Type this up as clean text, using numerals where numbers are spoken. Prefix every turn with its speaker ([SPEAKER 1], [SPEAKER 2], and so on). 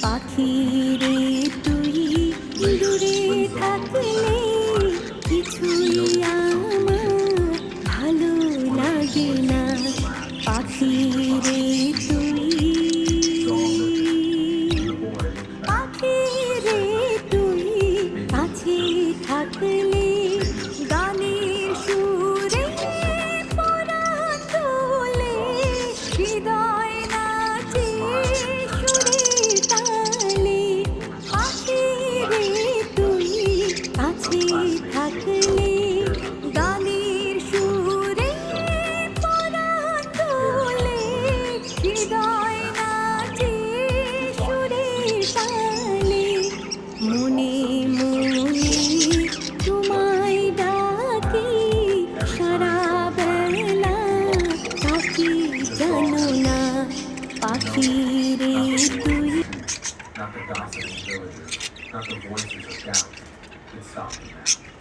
[SPEAKER 1] পাখি রে তুই দূরে থাকলে কিছুই আমার ভালো লাগে না। পাখি রে তুই, পাখি রে তুই কাছে থাকলে গানের সুরে পরাণ তোলে, হৃদয় নাচে সুরের তালে। পাখি রে তুই কাছে থাকলে গানের সুরে পরাণ তোলে, হৃদয় নাচে সুরের তালে। মনে মনে তোমায় ডাকি সারা বেলা, পাখি জানো না পাখি রে তুই।
[SPEAKER 2] Not the gossip of villagers, not the voices of doubt, can stop me now.